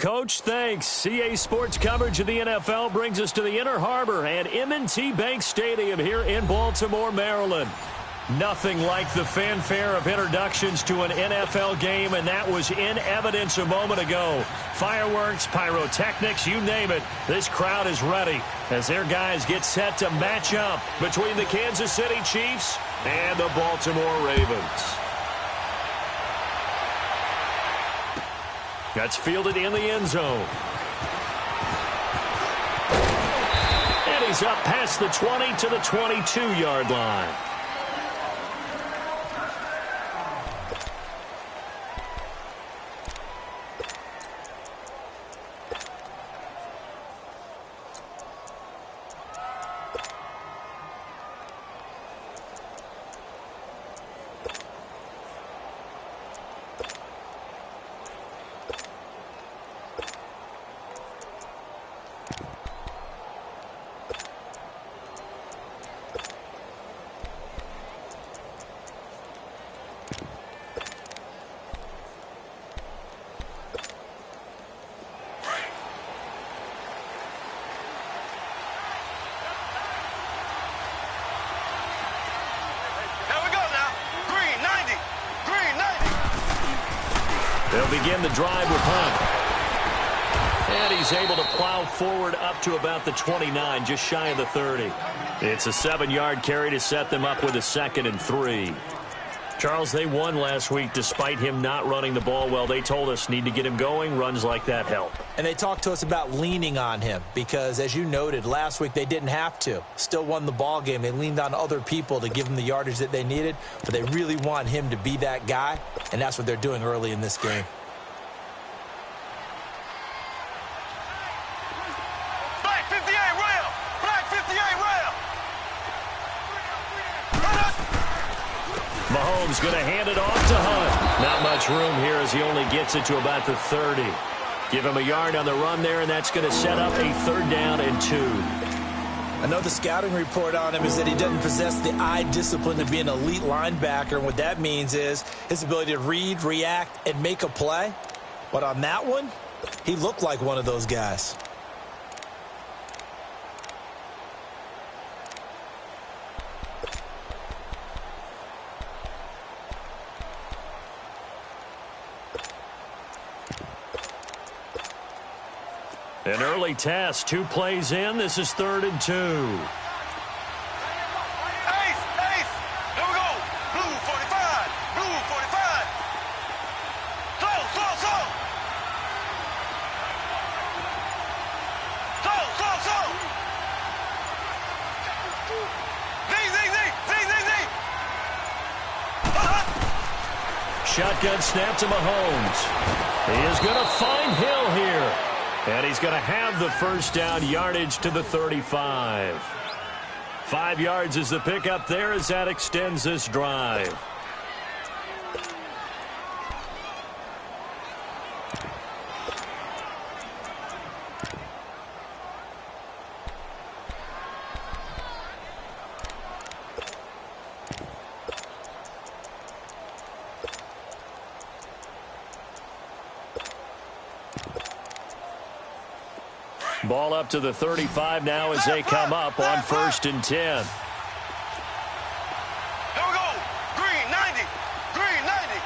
Coach, thanks. CA Sports coverage of the NFL brings us to the Inner Harbor and M&T Bank Stadium here in Baltimore, Maryland. Nothing like the fanfare of introductions to an NFL game, and that was in evidence a moment ago. Fireworks, pyrotechnics, you name it. This crowd is ready as their guys get set to match up between the Kansas City Chiefs and the Baltimore Ravens. That's fielded in the end zone. And he's up past the 20 to the 22-yard line. They'll begin the drive with punt. And he's able to plow forward up to about the 29, just shy of the 30. It's a 7-yard carry to set them up with a 2nd and 3. Charles, they won last week despite him not running the ball well. They told us need to get him going. Runs like that help. And they talked to us about leaning on him because, as you noted, last week they didn't have to. Still won the ball game. They leaned on other people to give them the yardage that they needed, but they really want him to be that guy, and that's what they're doing early in this game. Black 58 rail! Black 58 rail! Mahomes going to hand it off to Hunt. Not much room here as he only gets it to about the 30. Give him a yard on the run there, and that's going to set up a 3rd down and 2. I know the scouting report on him is that he doesn't possess the eye discipline to be an elite linebacker, and what that means is his ability to read, react, and make a play. But on that one, he looked like one of those guys. An early test, 2 plays in. This is 3rd and 2. Ace! Ace! Here we go! Blue 45! Blue 45! Slow! Slow! Slow! Slow! Slow! Slow! Z! Z! Z! Z! Z! Z! Shotgun snap to Mahomes. He is going to find Hill here. And he's going to have the 1st down, yardage to the 35. 5 yards is the pickup there as that extends this drive. Ball up to the 35 now as they come up on 1st and 10. Here we go! Green 90! Green 90!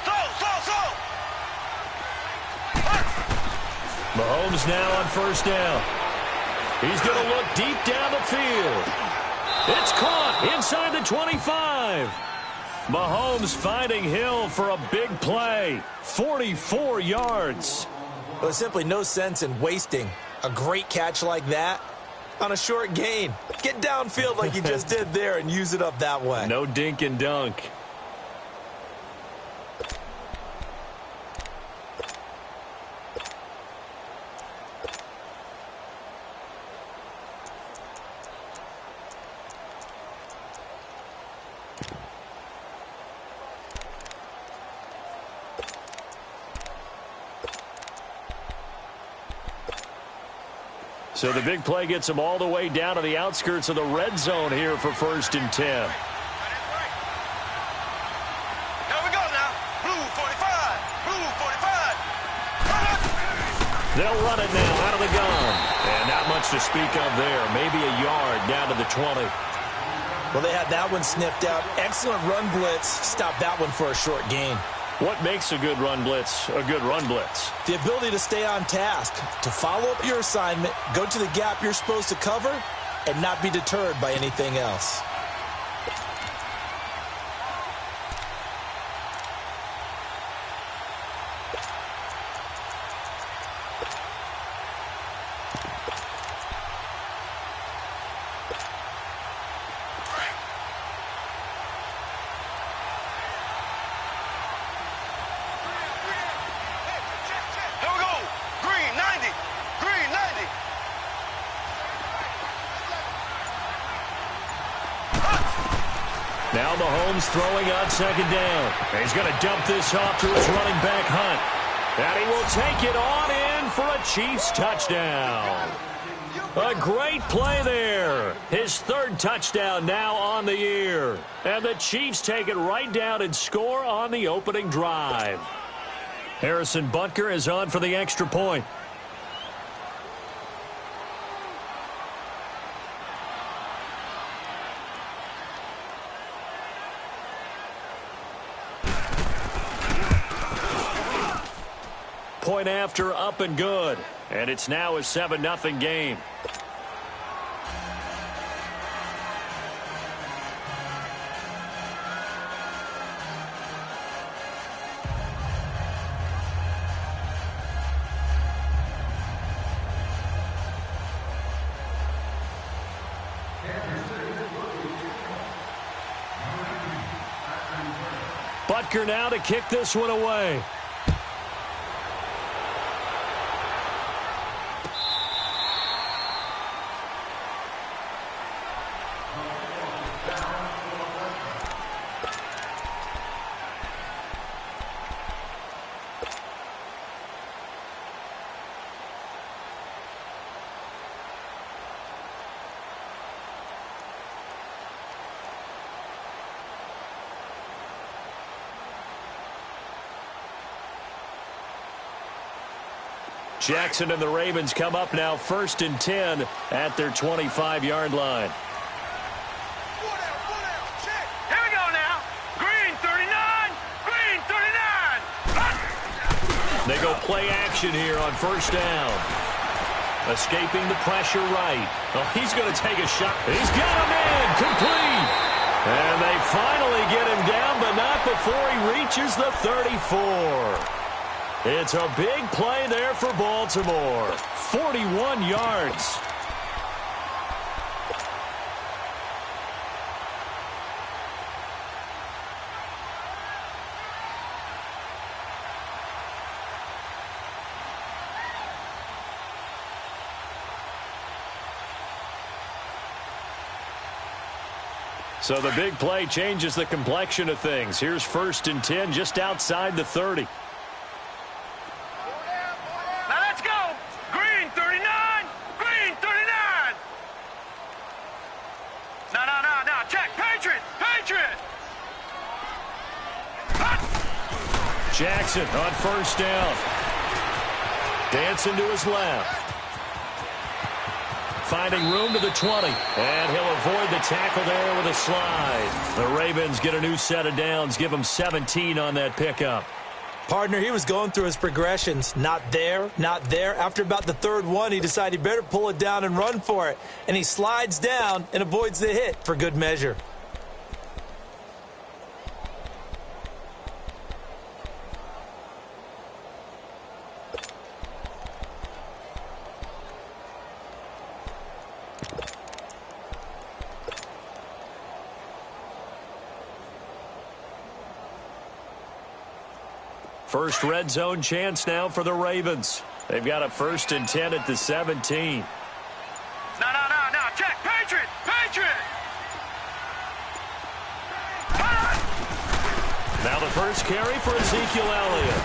Slow! Slow! Slow! Mahomes now on 1st down. He's going to look deep down the field. It's caught inside the 25. Mahomes finding Hill for a big play. 44 yards. Well, there's simply no sense in wasting a great catch like that on a short gain. Get downfield like you just did there and use it up that way. No dink and dunk. So the big play gets him all the way down to the outskirts of the red zone here for 1st and 10. Here we go now. Blue 45. They'll run it now out of the gun. And not much to speak of there. Maybe a yard down to the 20. Well, they had that one sniffed out. Excellent run blitz. Stopped that one for a short gain. What makes a good run blitz a good run blitz? The ability to stay on task, to follow up your assignment, go to the gap you're supposed to cover, and not be deterred by anything else. Now Mahomes throwing on second down. And he's going to dump this off to his running back, Hunt. And he will take it on in for a Chiefs touchdown. A great play there. His third touchdown now on the year. And the Chiefs take it right down and score on the opening drive. Harrison Butker is on for the extra point. Point after, up and good. And it's now a 7-0 game. Butker now to kick this one away. Jackson and the Ravens come up now 1st and 10 at their 25-yard line. Here we go now. Green 39. Green 39. They go play action here on 1st down. Escaping the pressure right. Oh, he's going to take a shot. He's got him in. Complete. And they finally get him down, but not before he reaches the 34. It's a big play there for Baltimore. 41 yards. So the big play changes the complexion of things. Here's 1st and 10 just outside the 30. Jackson on 1st down. Dancing to his left. Finding room to the 20. And he'll avoid the tackle there with a slide. The Ravens get a new set of downs. Give him 17 on that pickup. Partner, he was going through his progressions. Not there, not there. After about the 3rd one, he decided he better pull it down and run for it. And he slides down and avoids the hit for good measure. First red zone chance now for the Ravens. They've got a 1st and 10 at the 17. No. Check. Patriot. Now the first carry for Ezekiel Elliott.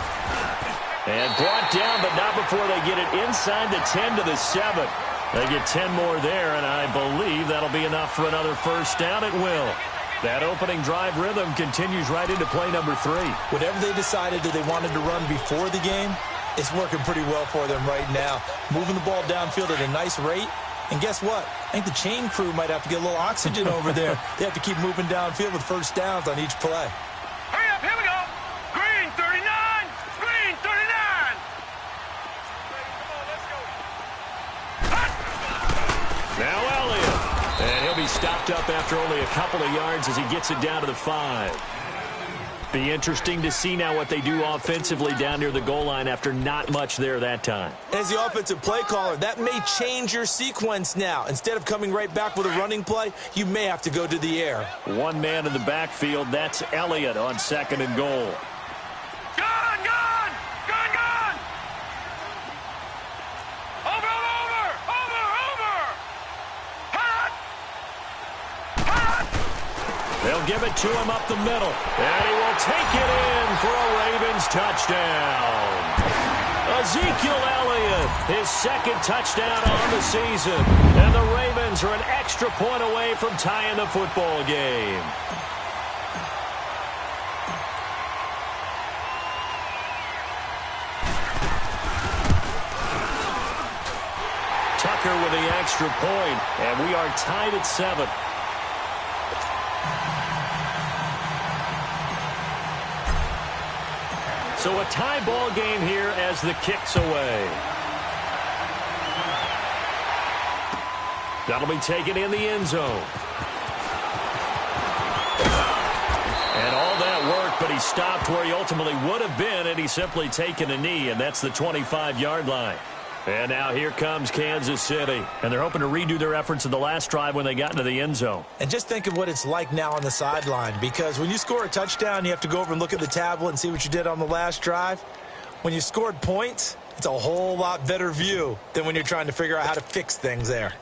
And brought down, but not before they get it inside the 10 to the 7. They get 10 more there, and I believe that'll be enough for another 1st down. It will. That opening drive rhythm continues right into play number 3. Whatever they decided that they wanted to run before the game, It's working pretty well for them right now. Moving the ball downfield at a nice rate. And guess what? I think the chain crew might have to get a little oxygen over there. They have to keep moving downfield with first downs on each play. Hurry up, here we go. Green 39, green 39. Come on, let's go. Now Elliott. And he'll be stopped up after only a couple of yards as he gets it down to the 5. Be interesting to see now what they do offensively down near the goal line after not much there that time. As the offensive play caller, that may change your sequence now. Instead of coming right back with a running play, you may have to go to the air. One man in the backfield, that's Elliott on 2nd and goal. Gone, gone, gone, gone. Over, over, over, over. Hot, hot. They'll give it to him up the middle, and he will take it in for a Ravens touchdown. Ezekiel Elliott, his 2nd touchdown on the season, and the Ravens are an extra point away from tying the football game. Tucker with the extra point, and we are tied at 7. So a tie ball game here as the kick's away. That'll be taken in the end zone. And all that work, but he stopped where he ultimately would have been, and he's simply taken a knee, and that's the 25-yard line. And now here comes Kansas City. And they're hoping to redo their efforts in the last drive when they got into the end zone. And just think of what it's like now on the sideline, because when you score a touchdown, you have to go over and look at the tablet and see what you did on the last drive. When you scored points, it's a whole lot better view than when you're trying to figure out how to fix things there.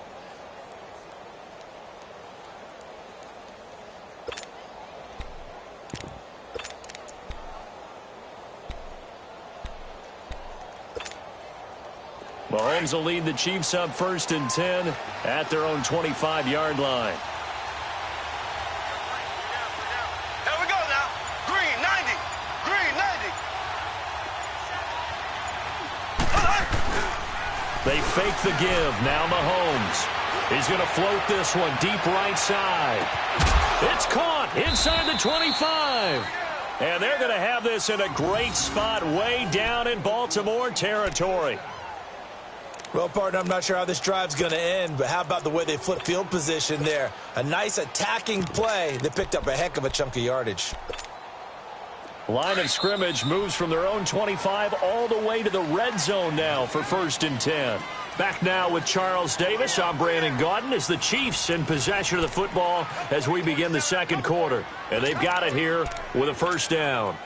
Mahomes will lead the Chiefs up 1st and 10 at their own 25-yard line. Here we go now. Green 90, green 90. They fake the give. Now Mahomes. He's going to float this one deep right side. It's caught inside the 25. And they're going to have this in a great spot way down in Baltimore territory. Well, partner, I'm not sure how this drive's going to end, but how about the way they flip field position there? A nice attacking play that picked up a heck of a chunk of yardage. Line of scrimmage moves from their own 25 all the way to the red zone now for 1st and 10. Back now with Charles Davis. I'm Brandon Gaudin as the Chiefs in possession of the football as we begin the 2nd quarter. And they've got it here with a 1st down.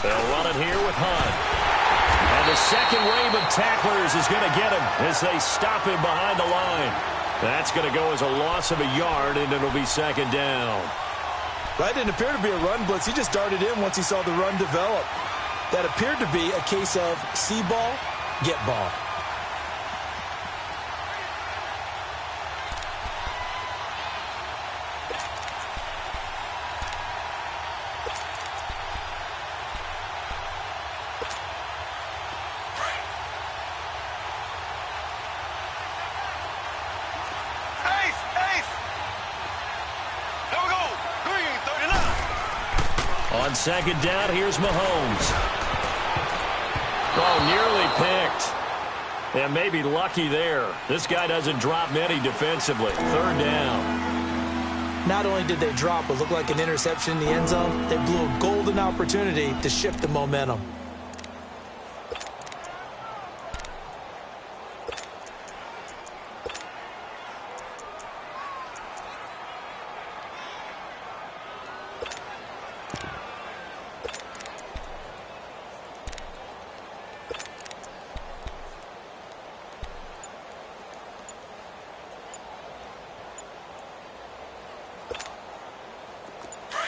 They'll run it here with Hunt. And the second wave of tacklers is going to get him as they stop him behind the line. That's going to go as a loss of a yard, and it'll be 2nd down. That didn't appear to be a run blitz. He just darted in once he saw the run develop. That appeared to be a case of see ball, get ball. On 2nd down, here's Mahomes. Oh, nearly picked. And maybe lucky there. This guy doesn't drop many defensively. 3rd down. Not only did they drop what looked like an interception in the end zone, they blew a golden opportunity to shift the momentum.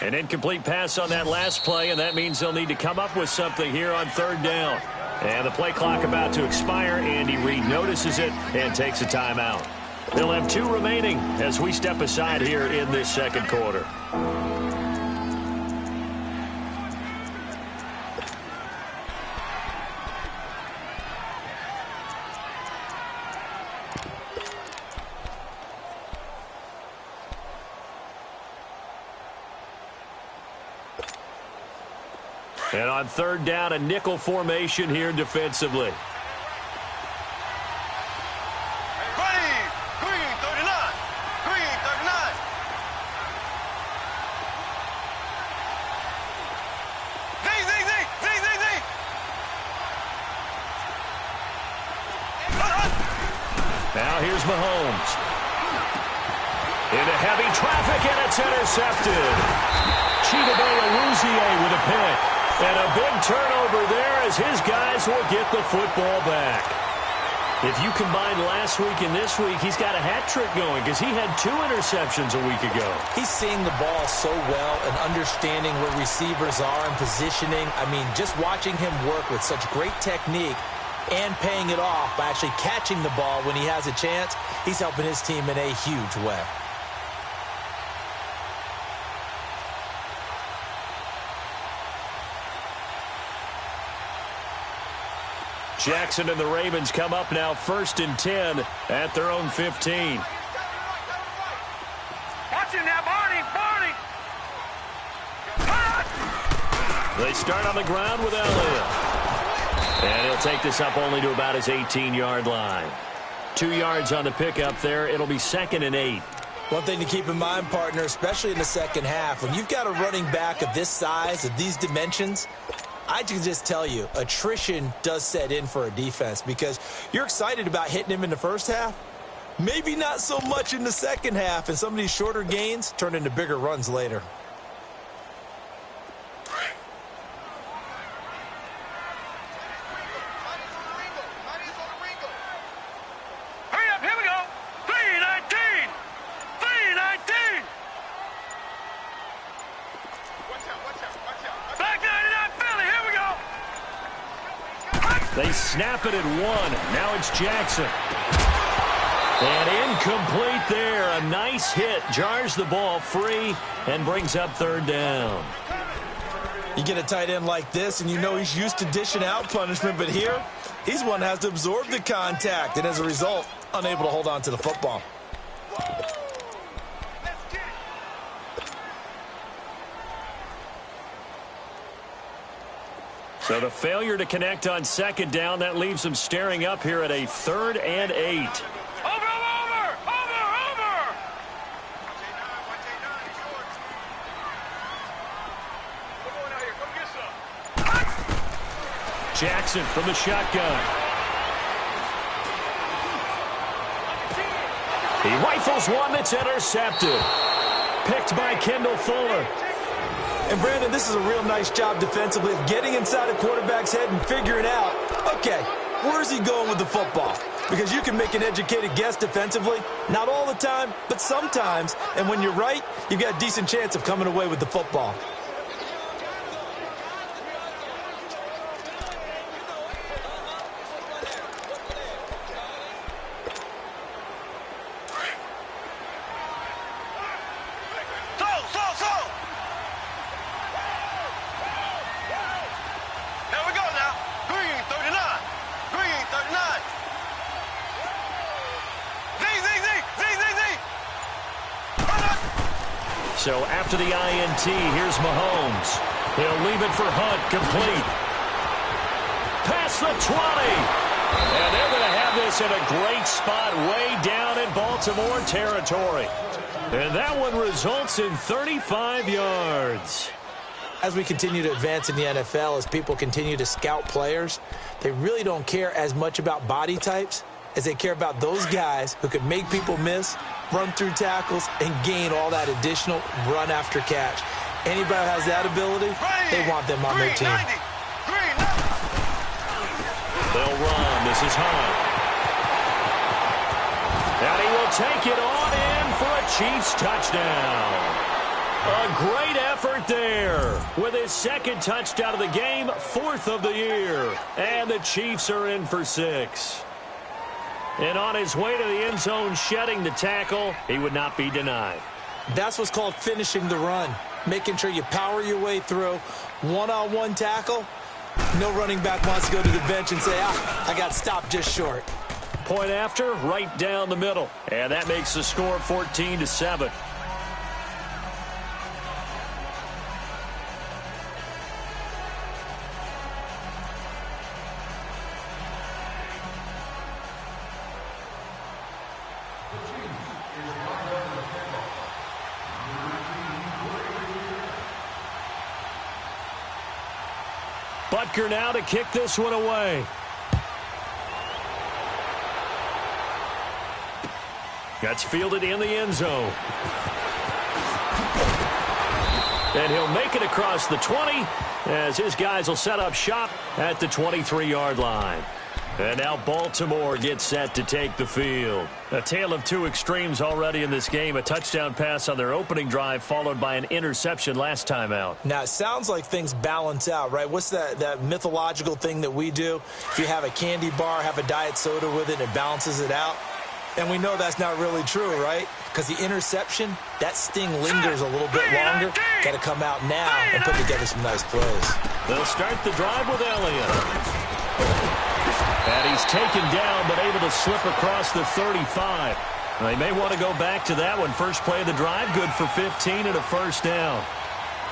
An incomplete pass on that last play, and that means they'll need to come up with something here on third down. And the play clock about to expire. Andy Reid notices it and takes a timeout. They'll have 2 remaining as we step aside here in this second quarter. And on third down, a nickel formation here defensively. Green 39. Green 39. Z. Now here's Mahomes. Into heavy traffic, and it's intercepted. Chidobe with a pick. And a big turnover there as his guys will get the football back. If you combine last week and this week, he's got a hat trick going because he had 2 interceptions a week ago. He's seeing the ball so well and understanding where receivers are and positioning. I mean, just watching him work with such great technique and paying it off by actually catching the ball when he has a chance, he's helping his team in a huge way. Jackson and the Ravens come up now 1st and 10 at their own 15. Watch him now, Barney. They start on the ground with Elliott. And he'll take this up only to about his 18-yard line. 2 yards on the pickup there. It'll be 2nd and 8. One thing to keep in mind, partner, especially in the second half, when you've got a running back of this size, of these dimensions, I can just tell you, attrition does set in for a defense because you're excited about hitting him in the first half. Maybe not so much in the second half, and some of these shorter gains turn into bigger runs later. Hurry up, here we go. 319. 319. Watch out. Back 99 Philly, here we go. They snap it at 1. Now it's Jackson. And incomplete there. A nice hit. Jars the ball free and brings up third down. You get a tight end like this, and you know he's used to dishing out punishment, but here, he's one that has to absorb the contact, and as a result, unable to hold on to the football. So the failure to connect on second down, that leaves them staring up here at a 3rd and 8. Over. Jackson from the shotgun. He rifles one that's intercepted. Picked by Kendall Fuller. And, Brandon, this is a real nice job defensively of getting inside a quarterback's head and figuring out, okay, where's he going with the football? Because you can make an educated guess defensively. Not all the time, but sometimes. And when you're right, you've got a decent chance of coming away with the football. So after the INT, here's Mahomes. He'll leave it for Hunt, complete. Past the 20. And they're going to have this in a great spot way down in Baltimore territory. And that one results in 35 yards. As we continue to advance in the NFL, as people continue to scout players, they really don't care as much about body types as they care about those guys who can make people miss, run through tackles, and gain all that additional run after catch. Anybody who has that ability, they want them on their team. They'll run. This is Hunt. And he will take it on in for a Chiefs touchdown. A great effort there with his second touchdown of the game, 4th of the year. And the Chiefs are in for 6. And on his way to the end zone, shedding the tackle, he would not be denied. That's what's called finishing the run, making sure you power your way through. One-on-one tackle, no running back wants to go to the bench and say, I got stopped just short. Point after, right down the middle. And that makes the score 14-7. Butker now to kick this one away. That's fielded in the end zone. And he'll make it across the 20 as his guys will set up shop at the 23-yard line. And now Baltimore gets set to take the field. A tale of two extremes already in this game. A touchdown pass on their opening drive followed by an interception last time out. Now, it sounds like things balance out, right? What's that mythological thing that we do? If you have a candy bar, have a diet soda with it, it balances it out. And we know that's not really true, right? Because the interception, that sting lingers a little bit longer. Got to come out now and put together some nice plays. They'll start the drive with Elliott. And he's taken down, but able to slip across the 35. They may want to go back to that one. First play of the drive, good for 15 and a first down.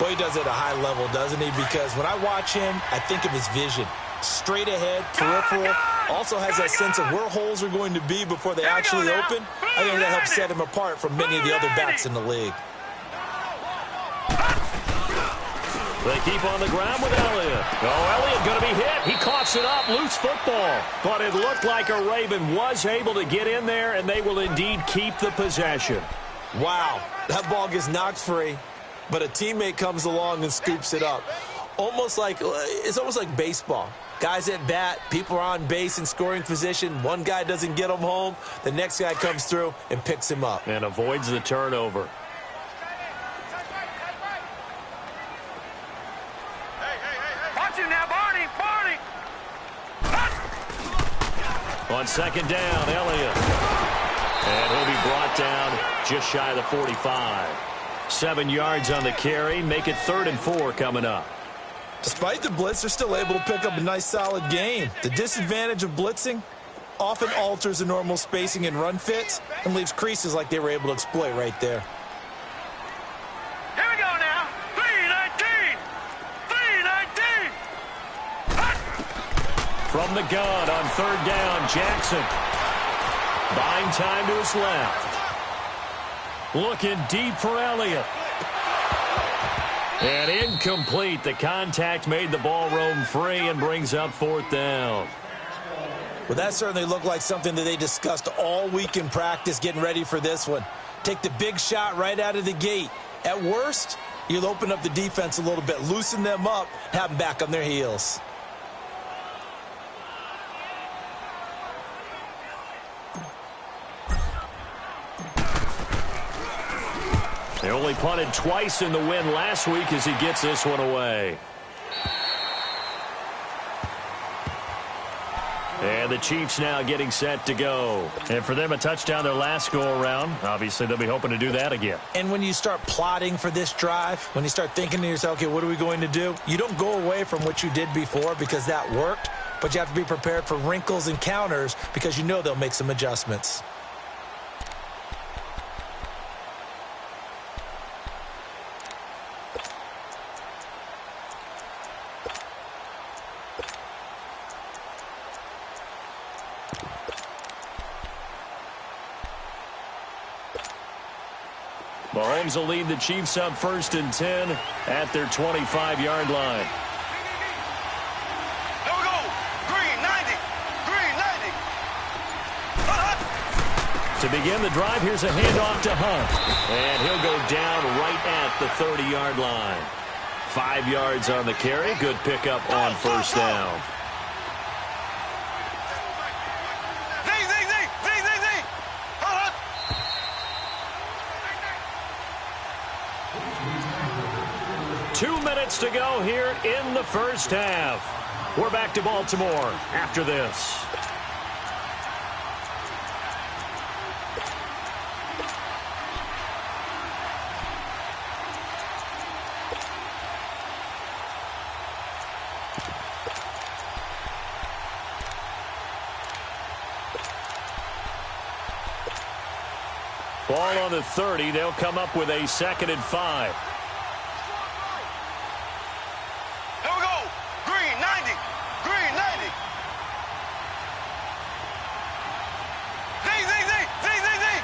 Boy, he does it at a high level, doesn't he? Because when I watch him, I think of his vision. Straight ahead, peripheral. Also has that sense of where holes are going to be before they actually open. I think that helps set him apart from many of the other backs in the league. They keep on the ground with Elliott. Oh, Elliott going to be hit. He coughs it up. Loose football. But it looked like a Raven was able to get in there, and they will indeed keep the possession. Wow. That ball gets knocked free, but a teammate comes along and scoops it up. It's almost like baseball. Guys at bat, people are on base in scoring position. One guy doesn't get him home. The next guy comes through and picks him up. And avoids the turnover. On second down, Elliott. And he'll be brought down just shy of the 45. 7 yards on the carry. Make it 3rd and 4 coming up. Despite the blitz, they're still able to pick up a nice, solid gain. The disadvantage of blitzing often alters the normal spacing and run fits and leaves creases like they were able to exploit right there. Here we go now. 3-19. 3-19. From the gun on 3rd down, Jackson. Buying time to his left. Looking deep for Elliott. And incomplete. The contact made the ball roam free and brings up 4th down. Well, that certainly looked like something that they discussed all week in practice getting ready for this one. Take the big shot right out of the gate. At worst, you'll open up the defense a little bit, loosen them up, have them back on their heels. They only punted twice in the win last week as he gets this one away. And the Chiefs now getting set to go. And for them, a touchdown their last go-around. Obviously, they'll be hoping to do that again. And when you start plotting for this drive, when you start thinking to yourself, okay, what are we going to do? You don't go away from what you did before because that worked, but you have to be prepared for wrinkles and counters because you know they'll make some adjustments. Mahomes will lead the Chiefs up 1st and 10 at their 25-yard line. There we go. Green 90. Green 90. To begin the drive, here's a handoff to Hunt. And he'll go down right at the 30-yard line. 5 yards on the carry. Good pickup on 1st down. 2 minutes to go here in the first half. We're back to Baltimore after this. Ball on the 30. They'll come up with a 2nd and 5. Here we go. Green 90. Green 90. Z.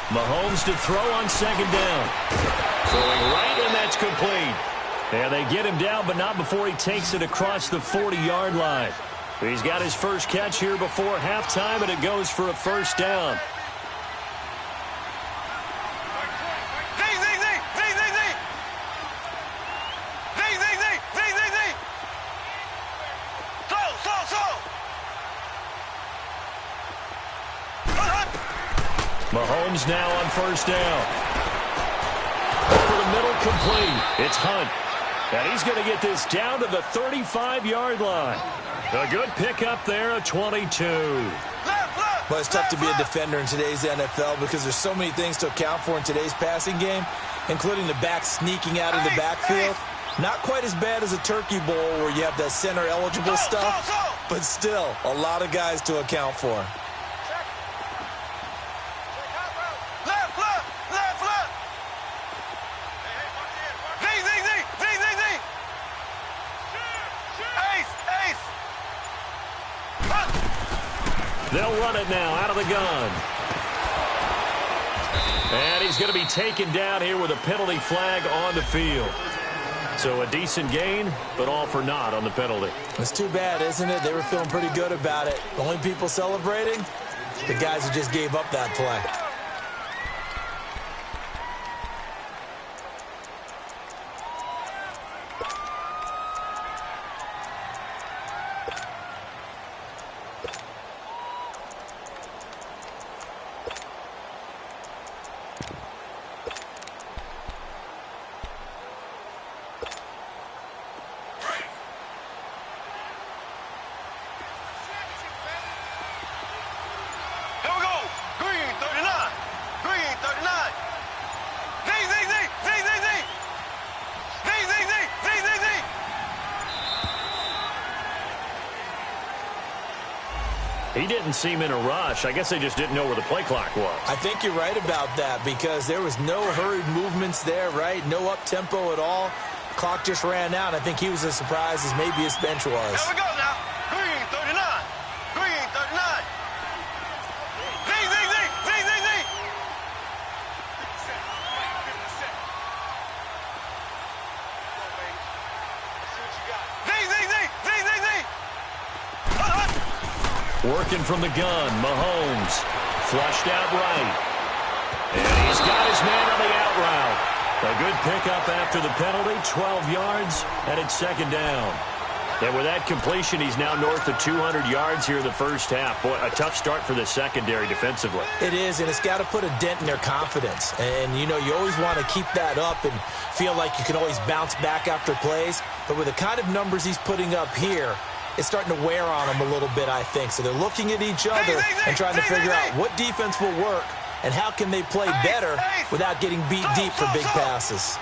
Mahomes to throw on 2nd down. Throwing right, and that's complete. And they get him down, but not before he takes it across the 40-yard line. He's got his first catch here before halftime, and it goes for a 1st down. Mahomes now on 1st down. Over the middle, complete. It's Hunt. And he's going to get this down to the 35-yard line. A good pickup there, a 22. Well, it's tough to be a defender in today's NFL because there's so many things to account for in today's passing game, including the back sneaking out of the backfield. Not quite as bad as a turkey bowl where you have that center-eligible stuff, but still a lot of guys to account for. They'll run it now out of the gun. And he's going to be taken down here with a penalty flag on the field. So a decent gain, but all for naught on the penalty. It's too bad, isn't it? They were feeling pretty good about it. The only people celebrating, the guys who just gave up that play. He didn't seem in a rush. I guess they just didn't know where the play clock was. I think you're right about that because there was no hurried movements there, right? No up-tempo at all. Clock just ran out. I think he was as surprised as maybe his bench was. Here we go now. Green 39. Green 39. Working from the gun, Mahomes. Flushed out right. And he's got his man on the out route. A good pickup after the penalty, 12 yards, and it's 2nd down. And with that completion, he's now north of 200 yards here in the first half. Boy, a tough start for the secondary defensively. It is, and it's got to put a dent in their confidence. And, you know, you always want to keep that up and feel like you can always bounce back after plays. But with the kind of numbers he's putting up here, it's starting to wear on them a little bit, I think. So they're looking at each other and trying to figure out what defense will work and how can they play better without getting beat deep for big passes.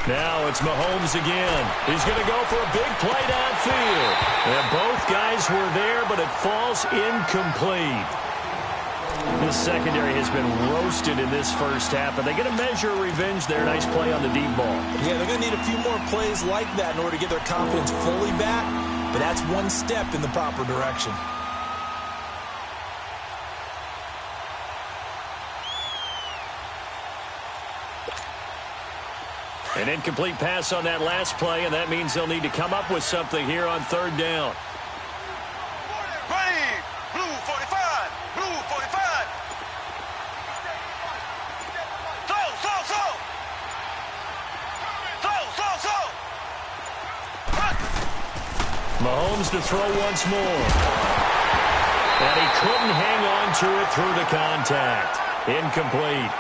Now it's Mahomes again. He's going to go for a big play downfield. And both guys were there, but it falls incomplete. This secondary has been roasted in this first half, and they're going to measure revenge there. Nice play on the deep ball. Yeah, they're going to need a few more plays like that in order to get their confidence fully back, but that's one step in the proper direction. An incomplete pass on that last play, and that means they'll need to come up with something here on 3rd down. Mahomes to throw once more. And he couldn't hang on to it through the contact. Incomplete.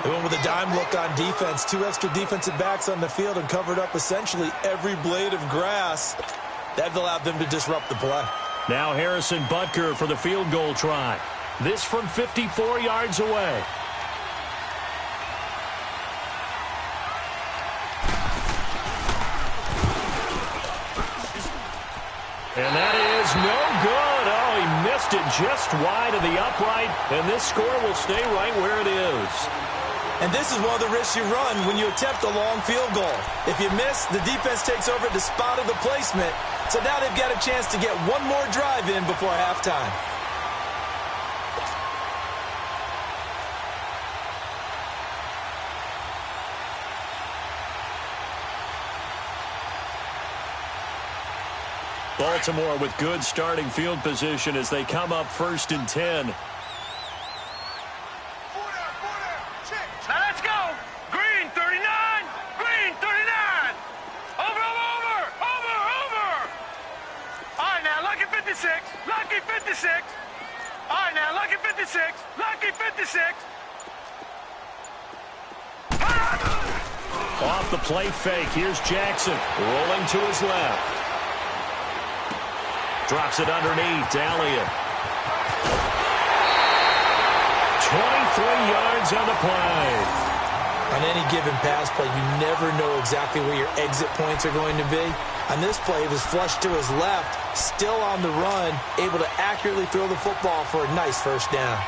They went with a dime look on defense. 2 extra defensive backs on the field and covered up essentially every blade of grass. That allowed them to disrupt the play. Now Harrison Butker for the field goal try. This from 54 yards away. And that is no good. Oh, he missed it just wide of the upright, and this score will stay right where it is. And this is one of the risks you run when you attempt a long field goal. If you miss, the defense takes over at the spot of the placement. So now they've got a chance to get one more drive in before halftime. Baltimore with good starting field position as they come up 1st and 10. Now let's go. Green 39. Green 39. Over. All right, now lucky 56. Lucky 56. All right, now lucky 56. Lucky 56. Off the play fake. Here's Jackson rolling to his left. Drops it underneath to Elliott. 23 yards on the play. On any given pass play, you never know exactly where your exit points are going to be. On this play, it was flushed to his left, still on the run, able to accurately throw the football for a nice first down.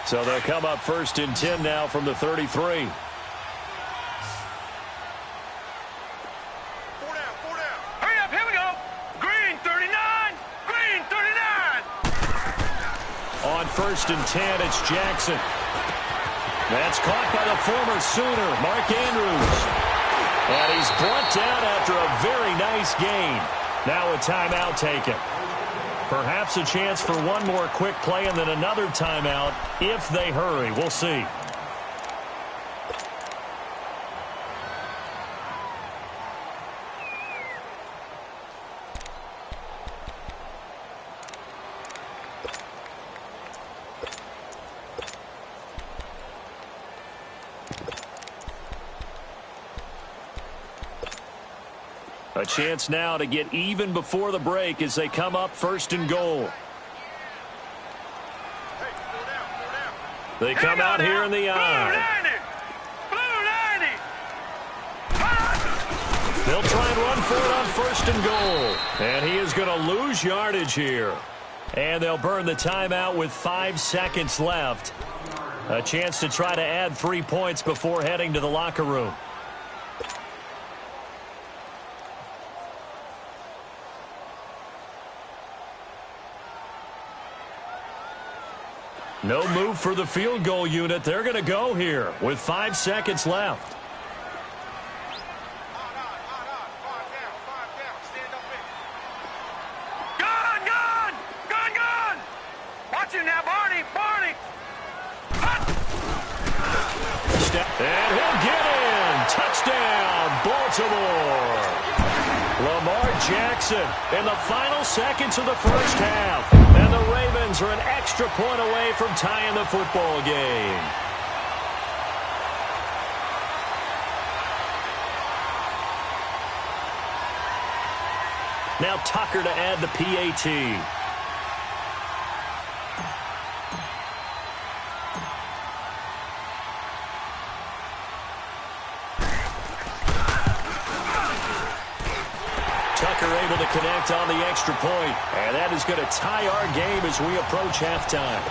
So they'll come up 1st and 10 now from the 33. On 1st and 10, it's Jackson. That's caught by the former Sooner, Mark Andrews. And he's brought down after a very nice gain. Now a timeout taken. Perhaps a chance for one more quick play and then another timeout if they hurry. We'll see. A chance now to get even before the break as they come up 1st and goal. They come out here in the eye. They'll try and run for it on 1st and goal. And he is going to lose yardage here. And they'll burn the timeout with 5 seconds left. A chance to try to add 3 points before heading to the locker room. No move for the field goal unit. They're going to go here with 5 seconds left. Gun! Watch him now, Barney! And he'll get in. Touchdown, Baltimore. Lamar Jackson in the final seconds of the first half. And the Ravens are an extra point away from tying the football game. Now Tucker to add the PAT. Tucker able to connect on the extra point. And that is going to tie our game as we approach halftime.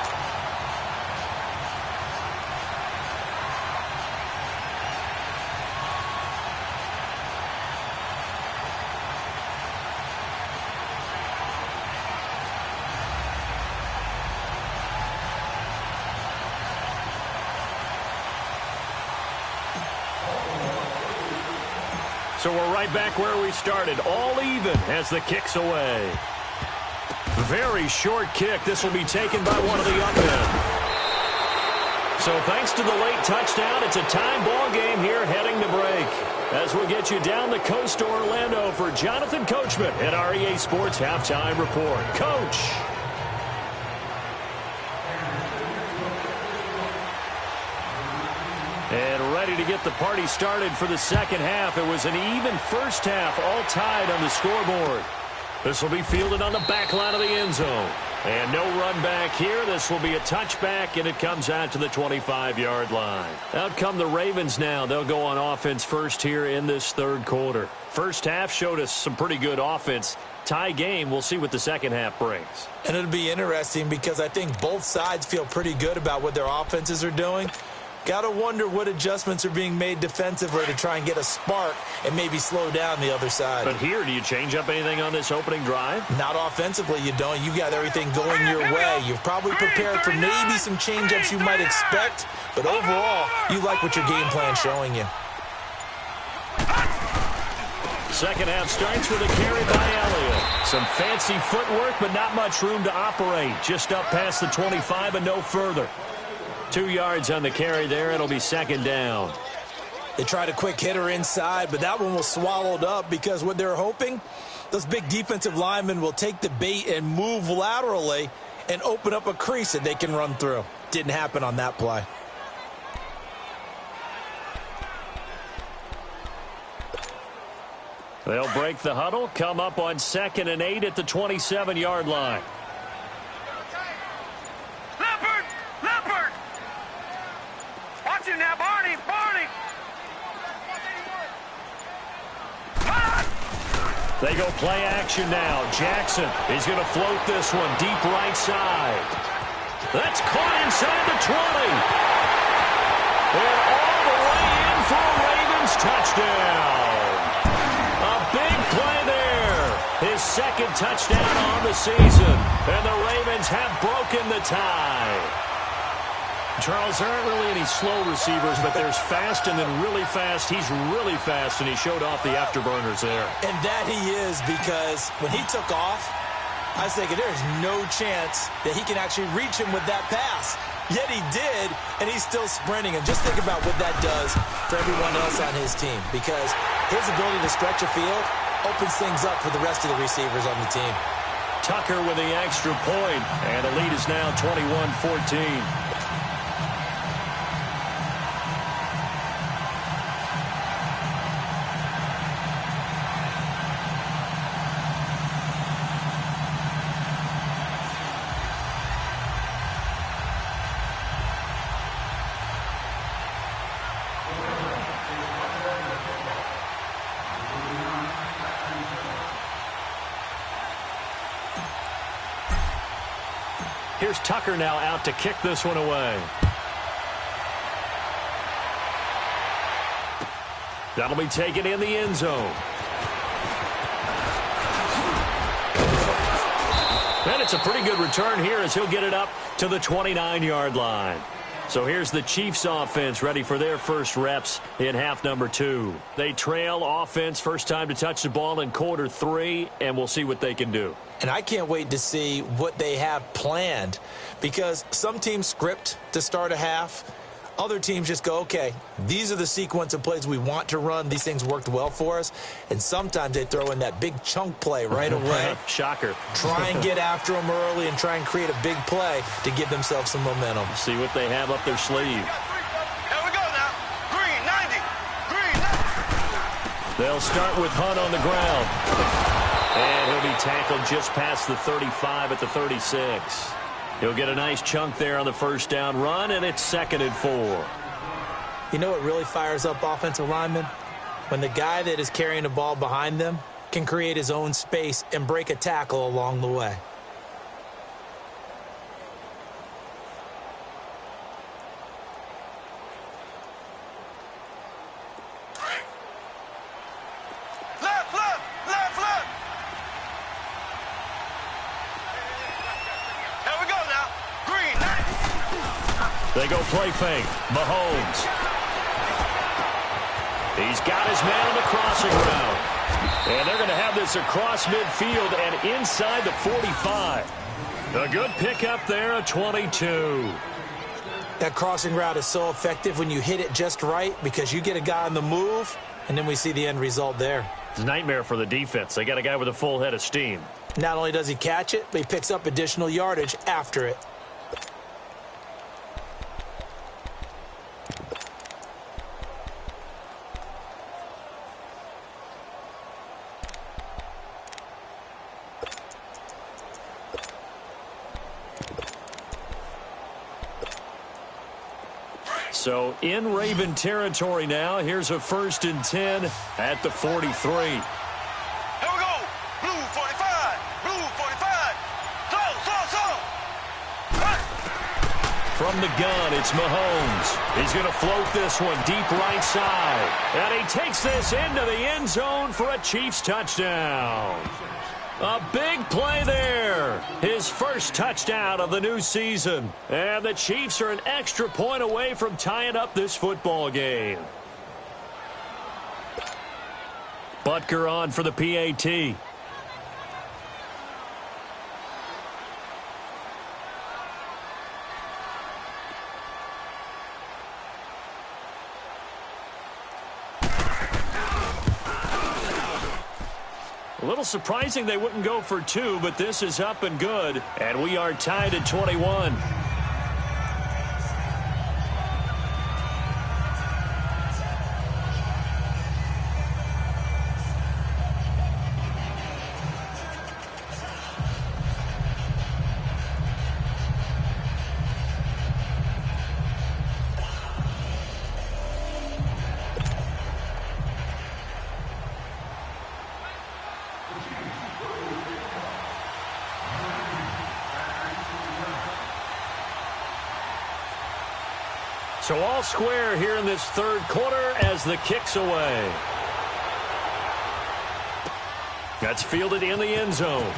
So we're right back where we started, all even as the kick's away. Very short kick. This will be taken by one of the up men. So thanks to the late touchdown, it's a time ball game here heading to break. As we'll get you down the coast to Orlando for Jonathan Coachman at our EA Sports Halftime Report. Coach. And ready to get the party started for the second half. It was an even first half, all tied on the scoreboard. This will be fielded on the back line of the end zone. And no run back here. This will be a touchback, and it comes out to the 25-yard line. Out come the Ravens now. They'll go on offense first here in this third quarter. First half showed us some pretty good offense. Tie game. We'll see what the second half brings. And it'll be interesting because I think both sides feel pretty good about what their offenses are doing. Got to wonder what adjustments are being made defensively to try and get a spark and maybe slow down the other side. But here, do you change up anything on this opening drive? Not offensively, you don't. You got everything going your way. You've probably prepared for maybe some change-ups you might expect, but overall, you like what your game plan's showing you. Second half starts with a carry by Elliott. Some fancy footwork, but not much room to operate. Just up past the 25 and no further. 2 yards on the carry there. It'll be second down. They tried a quick hitter inside, but that one was swallowed up because what they're hoping, those big defensive linemen will take the bait and move laterally and open up a crease that they can run through. Didn't happen on that play. They'll break the huddle, come up on 2nd and 8 at the 27-yard line. Now, Barney. They go play action now. Jackson is going to float this one deep right side. That's caught inside the 20. And all the way in for a Ravens touchdown. A big play there. His second touchdown on the season. And the Ravens have broken the tie. Charles, there aren't really any slow receivers, but there's fast and then really fast. He's really fast, and he showed off the afterburners there. And that he is, because when he took off, I was thinking there's no chance that he can actually reach him with that pass. Yet he did, and he's still sprinting. And just think about what that does for everyone else on his team, because his ability to stretch a field opens things up for the rest of the receivers on the team. Tucker with the extra point, and the lead is now 21-14. Here's Tucker now out to kick this one away. That'll be taken in the end zone. And it's a pretty good return here as he'll get it up to the 29-yard line. So here's the Chiefs offense ready for their first reps in half number 2. They trail offense first time to touch the ball in quarter 3, and we'll see what they can do. And I can't wait to see what they have planned, because some teams script to start a half. Other teams just go, okay, these are the sequence of plays we want to run. These things worked well for us. And sometimes they throw in that big chunk play right away. Shocker. Try and get after them early and try and create a big play to give themselves some momentum. See what they have up their sleeve. Here we go now. Green, 90. Green, 90. They'll start with Hunt on the ground. And he'll be tackled just past the 35 at the 36. He'll get a nice chunk there on the first down run, and it's 2nd and 4. You know what really fires up offensive linemen? When the guy that is carrying the ball behind them can create his own space and break a tackle along the way. They go play fake. Mahomes. He's got his man on the crossing route. And they're going to have this across midfield and inside the 45. A good pickup there, a 22. That crossing route is so effective when you hit it just right because you get a guy on the move, and then we see the end result there. It's a nightmare for the defense. They got a guy with a full head of steam. Not only does he catch it, but he picks up additional yardage after it. So in Raven territory now. Here's a 1st and 10 at the 43. Here we go. Blue 45. Blue 45. Slow. From the gun, it's Mahomes. He's going to float this one deep right side. And he takes this into the end zone for a Chiefs touchdown. A big play there. His first touchdown of the new season. And the Chiefs are an extra point away from tying up this football game. Butker on for the PAT. A little surprising they wouldn't go for 2, but this is up and good. And we are tied at 21. So all square here in this third quarter as the kick's away. That's fielded in the end zone.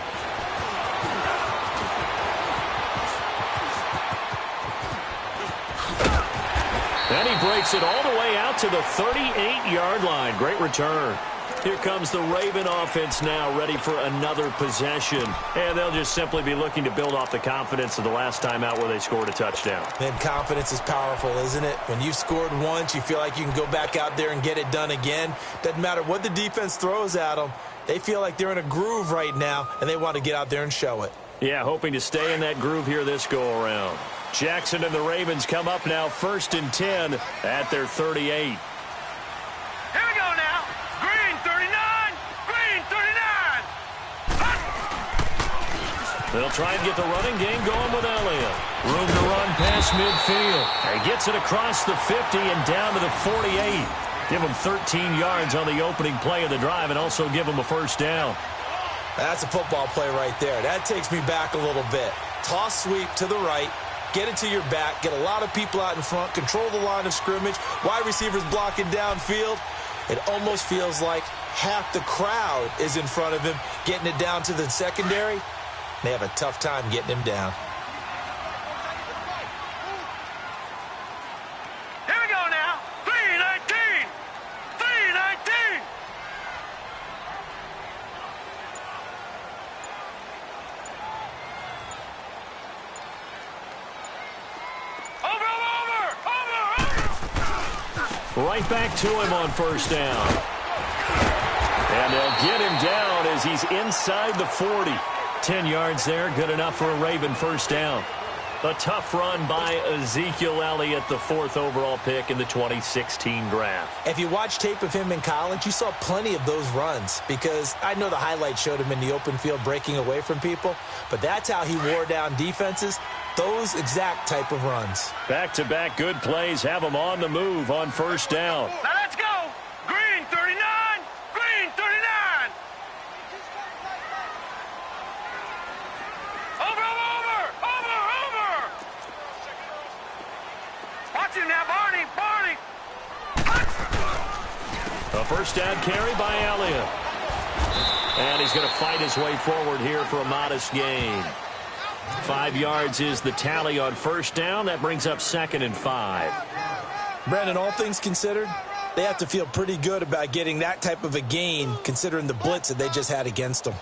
And he breaks it all the way out to the 38-yard line. Great return. Here comes the Raven offense now, ready for another possession. And they'll just simply be looking to build off the confidence of the last time out where they scored a touchdown. And confidence is powerful, isn't it? When you've scored once, you feel like you can go back out there and get it done again. Doesn't matter what the defense throws at them. They feel like they're in a groove right now, and they want to get out there and show it. Yeah, hoping to stay in that groove here this go-around. Jackson and the Ravens come up now 1st and 10 at their 38. They'll try and get the running game going with Elliott. Room to run past midfield. And gets it across the 50 and down to the 48. Give him 13 yards on the opening play of the drive and also give him a first down. That's a football play right there. That takes me back a little bit. Toss sweep to the right. Get it to your back. Get a lot of people out in front. Control the line of scrimmage. Wide receivers blocking downfield. It almost feels like half the crowd is in front of him, getting it down to the secondary. They have a tough time getting him down. Here we go now. 3-19. 3-19. Over. Right back to him on first down. And they'll get him down as he's inside the 40. 10 yards there, good enough for a Raven first down. A tough run by Ezekiel Elliott, the 4th overall pick in the 2016 draft. If you watch tape of him in college, you saw plenty of those runs because I know the highlights showed him in the open field breaking away from people, but that's how he wore down defenses, those exact type of runs. Back-to-back good plays have him on the move on first down. Now let's go. Green 39. Green 39. Watch him now, Barney. A first down carry by Elliott. And he's going to fight his way forward here for a modest gain. 5 yards is the tally on first down. That brings up 2nd and 5. Brandon, all things considered, they have to feel pretty good about getting that type of a gain considering the blitz that they just had against them.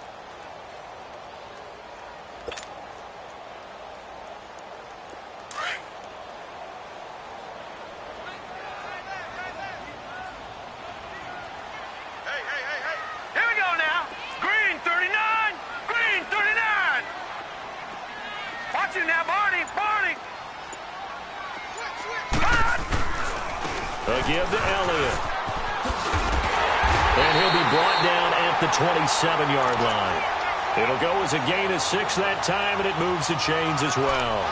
The give to Elliott. And he'll be brought down at the 27-yard line. It'll go as a gain of 6 that time, and it moves the chains as well.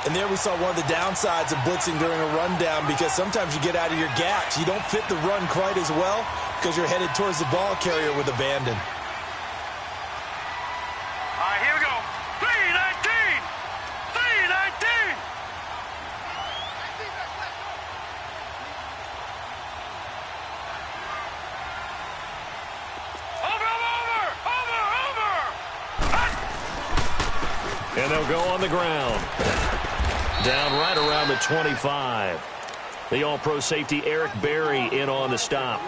And there we saw one of the downsides of blitzing during a rundown, because sometimes you get out of your gaps. You don't fit the run quite as well because you're headed towards the ball carrier with abandon. All right, here we go. 3-19. 3-19. And they'll go on the ground. Down right around the 25. The all-pro safety Eric Berry in on the stop.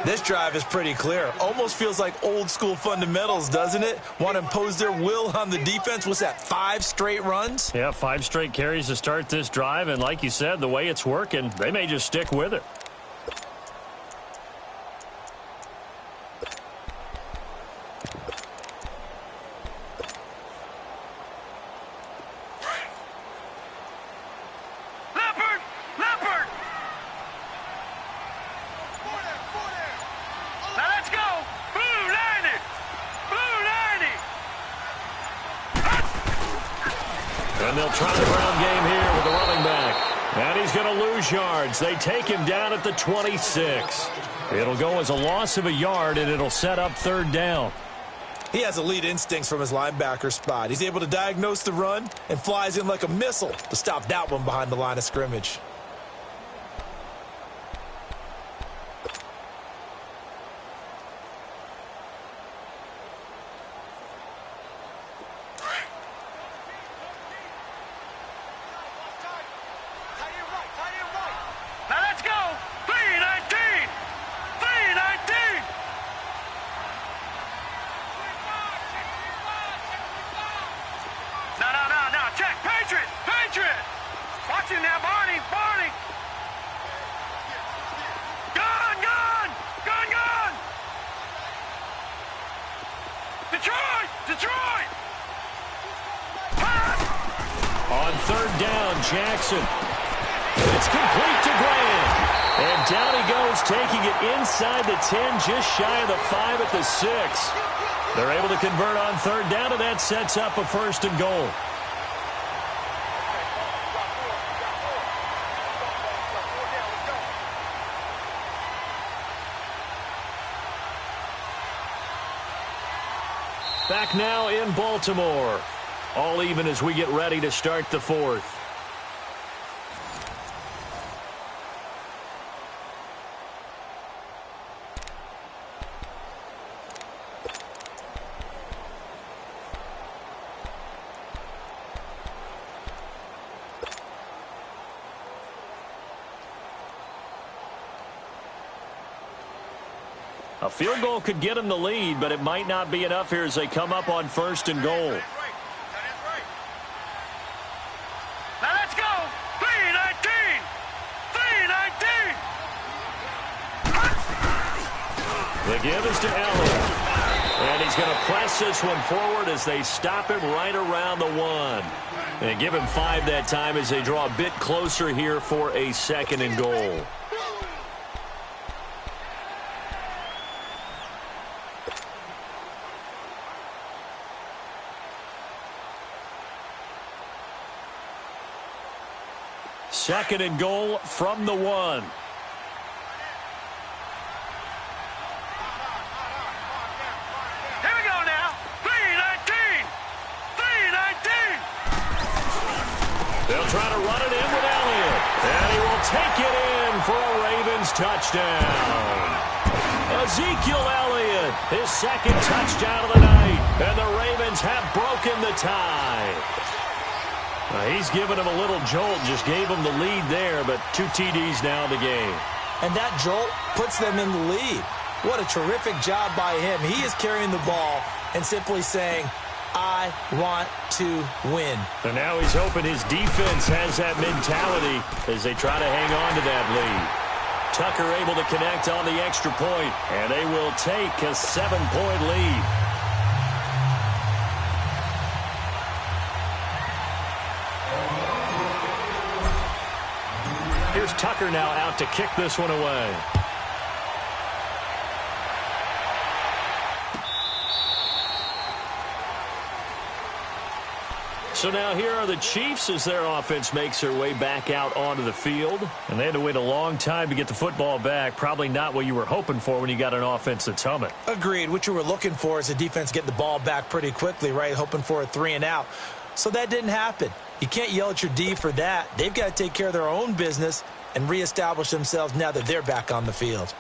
This drive is pretty clear. Almost feels like old-school fundamentals, doesn't it? Want to impose their will on the defense. What's that, 5 straight runs? Yeah, 5 straight carries to start this drive. And like you said, the way it's working, they may just stick with it. They'll try the ground game here with the running back. And he's going to lose yards. They take him down at the 26. It'll go as a loss of a yard, and it'll set up 3rd down. He has elite instincts from his linebacker spot. He's able to diagnose the run and flies in like a missile to stop that one behind the line of scrimmage. On 3rd down, Jackson. It's complete to Graham. And down he goes, taking it inside the 10, just shy of the 5 at the 6. They're able to convert on 3rd down, and that sets up a 1st and goal. Back now in Baltimore. All even as we get ready to start the 4th. A field goal could get them the lead, but it might not be enough here as they come up on 1st and goal. Now let's go. 3-19. 3-19. The give is to Elliott. And he's going to press this one forward as they stop him right around the 1. And give him 5 that time as they draw a bit closer here for a 2nd and goal. Second and goal from the 1. Here we go now. 3-19. 3-19. They'll try to run it in with Elliott. And he will take it in for a Ravens touchdown. Ezekiel Elliott, his 2nd touchdown of the night. And the Ravens have broken the tie. He's given him a little jolt, just gave him the lead there, but 2 TDs now in the game. And that jolt puts them in the lead. What a terrific job by him. He is carrying the ball and simply saying, I want to win. And now he's hoping his defense has that mentality as they try to hang on to that lead. Tucker able to connect on the extra point, and they will take a 7-point lead. Here's Tucker now out to kick this one away. So now here are the Chiefs as their offense makes their way back out onto the field. And they had to wait a long time to get the football back. Probably not what you were hoping for when you got an offense that's humming. Agreed. What you were looking for is the defense getting the ball back pretty quickly, right? Hoping for a 3-and-out. So that didn't happen. You can't yell at your D for that. They've got to take care of their own business and reestablish themselves now that they're back on the field.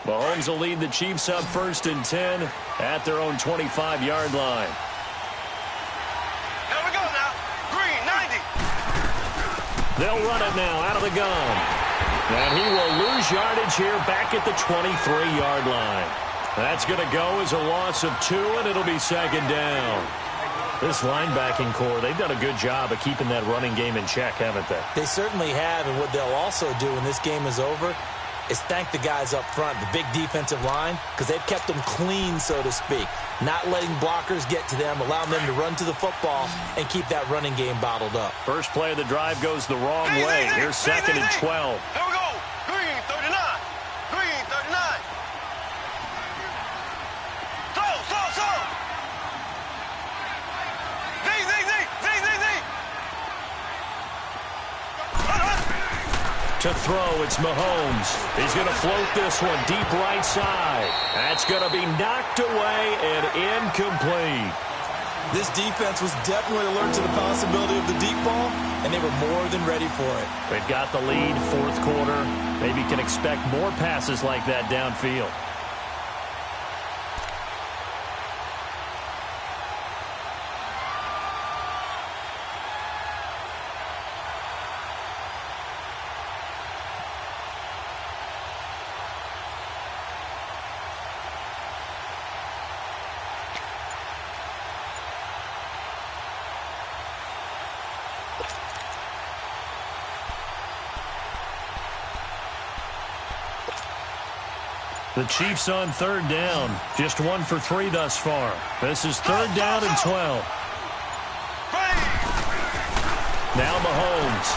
Mahomes will lead the Chiefs up 1st and 10 at their own 25-yard line. Here we go now. Green, 90. They'll run it now out of the gun. And he will lose yardage here back at the 23-yard line. That's going to go as a loss of 2, and it'll be 2nd down. This linebacking core, they've done a good job of keeping that running game in check, haven't they? They certainly have, and what they'll also do when this game is over is thank the guys up front, the big defensive line, because they've kept them clean, so to speak. Not letting blockers get to them, allowing them to run to the football and keep that running game bottled up. First play of the drive goes the wrong way. Here's 2nd and 12. Here we go. Green, 39. Green, 39. Slow. Z. To throw, it's Mahomes. He's going to float this one deep right side. That's going to be knocked away and incomplete. This defense was definitely alert to the possibility of the deep ball, and they were more than ready for it. They've got the lead, 4th quarter. Maybe can expect more passes like that downfield. The Chiefs on 3rd down. Just 1 for 3 thus far. This is 3rd down and 12. Now Mahomes.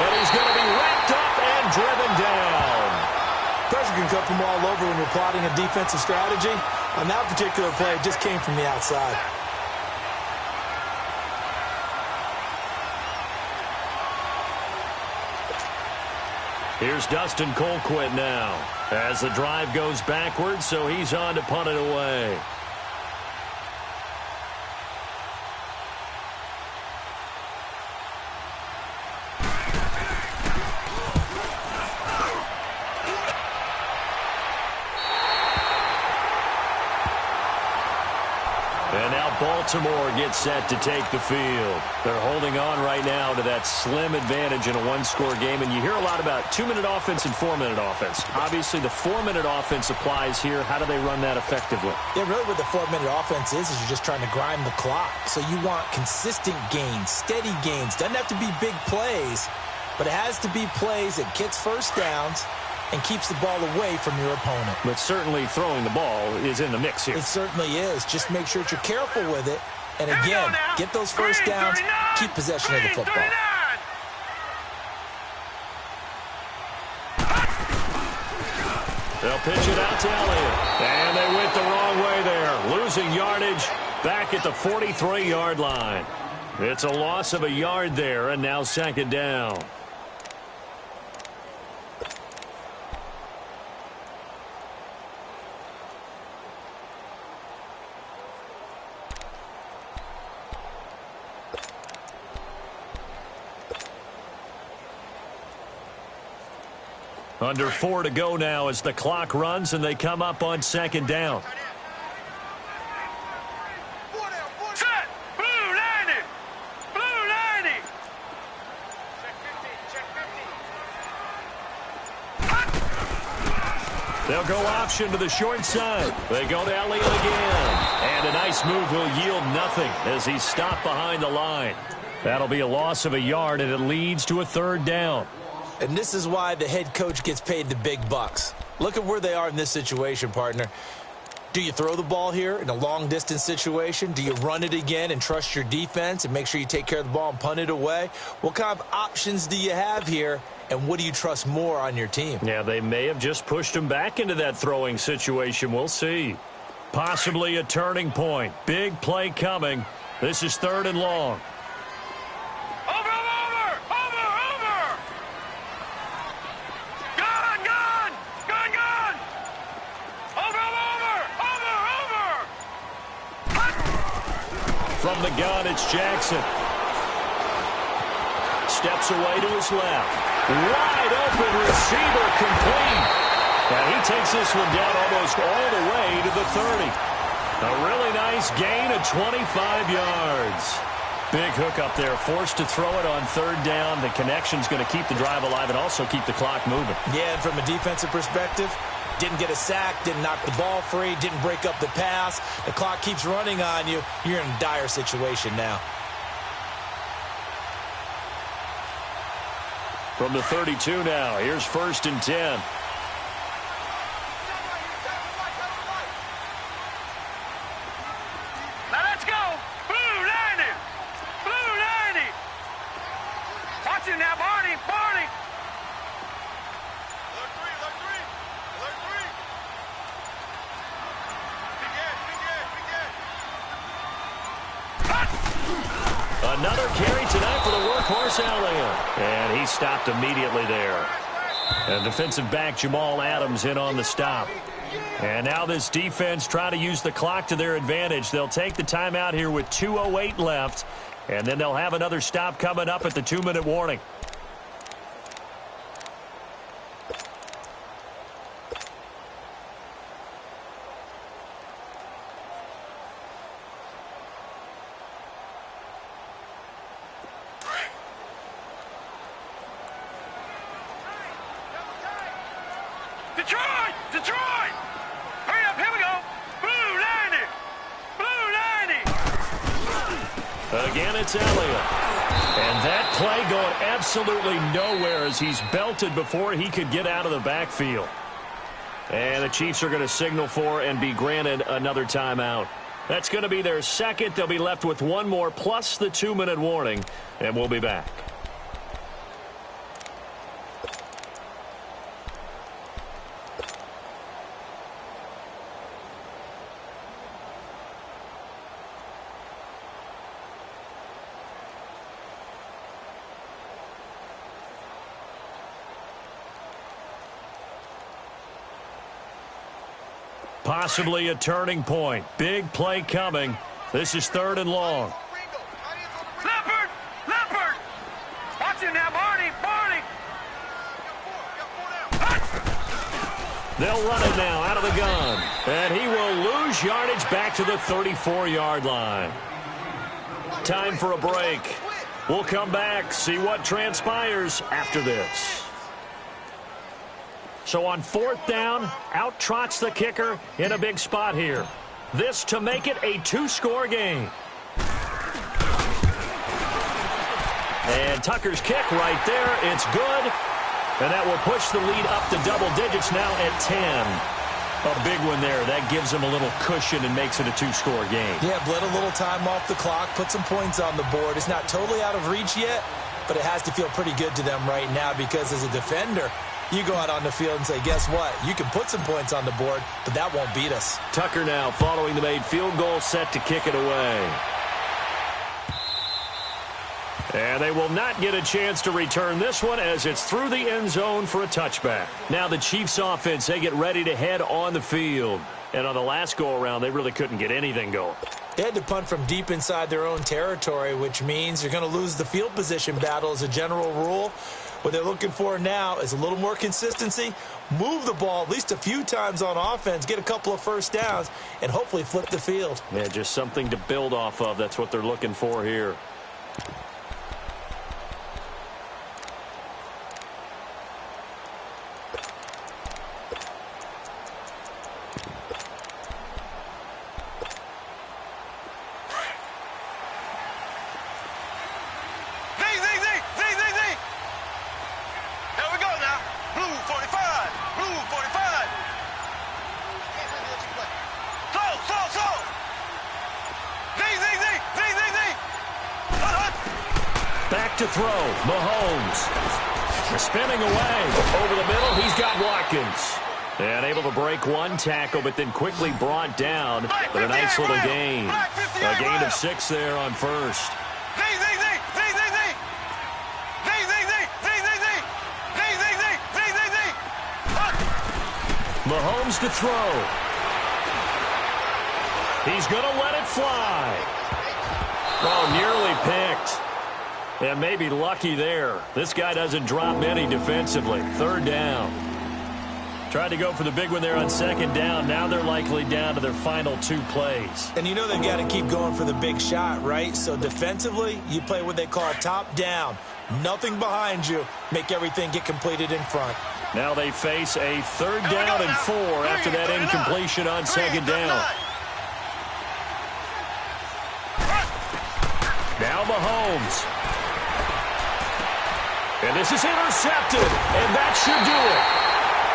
And he's going to be wrapped up and driven down. Pressure can come from all over when you're plotting a defensive strategy. On that particular play, it just came from the outside. Here's Dustin Colquitt now as the drive goes backwards, so he's on to punt it away. And now Baltimore gets set to take the field. They're holding on right now to that slim advantage in a one-score game. And you hear a lot about 2-minute offense and 4-minute offense. Obviously, the 4-minute offense applies here. How do they run that effectively? Yeah, really what the 4-minute offense is you're just trying to grind the clock. So you want consistent gains, steady gains. Doesn't have to be big plays, but it has to be plays that gets first downs and keeps the ball away from your opponent. But certainly throwing the ball is in the mix here. It certainly is. Just make sure that you're careful with it. And again, get those first downs, keep possession of the football. They'll pitch it out to Elliott. And they went the wrong way there. Losing yardage back at the 43-yard line. It's a loss of a yard there, and now 2nd down. Under 4 to go now as the clock runs and they come up on 2nd down. Set. Blue 90. Blue 90. They'll go option to the short side. They go to Elliott again. And a nice move will yield nothing as he's stopped behind the line. That'll be a loss of a yard, and it leads to a 3rd down. And this is why the head coach gets paid the big bucks. Look at where they are in this situation, partner. Do you throw the ball here in a long-distance situation? Do you run it again and trust your defense and make sure you take care of the ball and punt it away? What kind of options do you have here, and what do you trust more on your team? Yeah, they may have just pushed him back into that throwing situation. We'll see. Possibly a turning point. Big play coming. This is 3rd and long. From the gun, it's Jackson. Steps away to his left. Wide open receiver complete. And he takes this one down almost all the way to the 30. A really nice gain of 25 yards. Big hook up there, forced to throw it on 3rd down. The connection's going to keep the drive alive and also keep the clock moving. Yeah, and from a defensive perspective, didn't get a sack, didn't knock the ball free, didn't break up the pass. The clock keeps running on you. You're in a dire situation now. From the 32 now, here's 1st and 10. Now let's go. Blue 90. Blue 90. Watch it now, Barney. Barney. Alert 3. Alert 3. Alert 3. Another carry tonight for the workhorse Elliott. And he stopped immediately there. And defensive back Jamal Adams in on the stop. And now this defense trying to use the clock to their advantage. They'll take the timeout here with 2:08 left. And then they'll have another stop coming up at the 2-minute warning. Detroit! Detroit! Hurry up, here we go! Blue 90! Blue 90! Again, it's Elliott. And that play going absolutely nowhere as he's belted before he could get out of the backfield. And the Chiefs are going to signal for and be granted another timeout. That's going to be their second. They'll be left with one more plus the 2-minute warning, and we'll be back. Possibly a turning point. Big play coming. This is 3rd and long. Leopard! Leopard! Watch him now, Barney! Barney! They'll run it now out of the gun. And he will lose yardage back to the 34-yard line. Time for a break. We'll come back, see what transpires after this. So on 4th down, out trots the kicker in a big spot here. This to make it a 2-score game. And Tucker's kick right there. It's good. And that will push the lead up to double digits now at 10. A big one there. That gives them a little cushion and makes it a 2-score game. Yeah, bled a little time off the clock, put some points on the board. It's not totally out of reach yet, but it has to feel pretty good to them right now because as a defender, you go out on the field and say, guess what? You can put some points on the board, but that won't beat us. Tucker now following the made field goal, set to kick it away. And they will not get a chance to return this one as it's through the end zone for a touchback. Now the Chiefs offense, they get ready to head on the field. And on the last go-around, they really couldn't get anything going. They had to punt from deep inside their own territory, which means you're going to lose the field position battle as a general rule. What they're looking for now is a little more consistency, move the ball at least a few times on offense, get a couple of first downs, and hopefully flip the field. Yeah, just something to build off of. That's what they're looking for here. back to throw. Mahomes. Spinning away. Over the middle, he's got Watkins. And able to break one tackle, but then quickly brought down with a nice little gain. A gain of 6 there on first. Mahomes to throw. He's going to let it fly. Oh, nearly picked. And maybe lucky there. This guy doesn't drop many defensively. 3rd down. Tried to go for the big one there on 2nd down. Now they're likely down to their final 2 plays. And you know they've got to keep going for the big shot, right? So defensively, you play what they call top down. Nothing behind you. Make everything get completed in front. Now they face a 3rd down and 4 after that incompletion on 2nd down. Now Mahomes. And this is intercepted. And that should do it.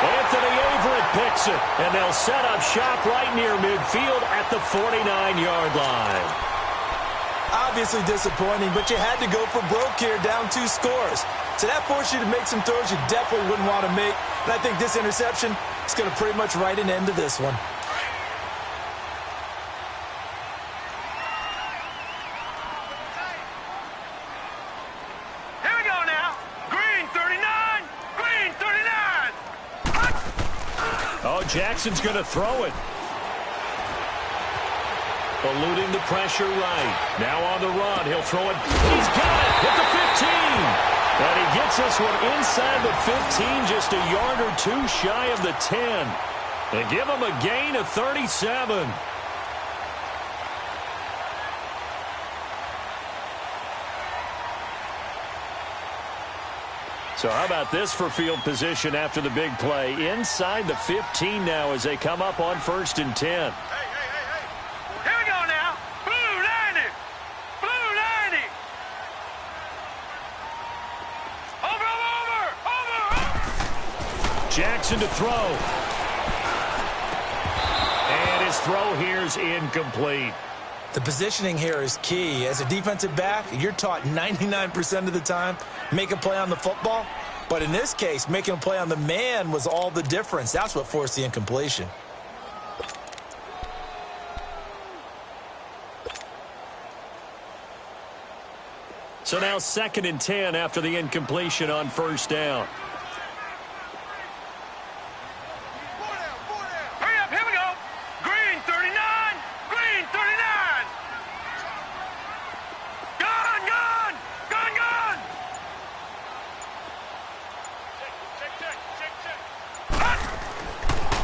Anthony Averett picks it, and they'll set up shop right near midfield at the 49-yard line. Obviously disappointing, but you had to go for broke here, down 2 scores. So that forced you to make some throws you definitely wouldn't want to make. And I think this interception is going to pretty much write an end to this one. Jackson's going to throw it. Eluding the pressure right. Now on the run. He'll throw it. He's got it at the 15. And he gets this one inside the 15, just a yard or 2 shy of the 10. They give him a gain of 37. So how about this for field position after the big play? Inside the 15 now as they come up on 1st and 10. Hey. Here we go now. Blue 90. Blue 90. Over. Jackson to throw. And his throw here's incomplete. The positioning here is key. As a defensive back, you're taught 99% of the time, make a play on the football. But in this case, making a play on the man was all the difference. That's what forced the incompletion. So now 2nd and 10 after the incompletion on 1st down. Hurry up, here we go. Green 39. Green 39. Gone. Check.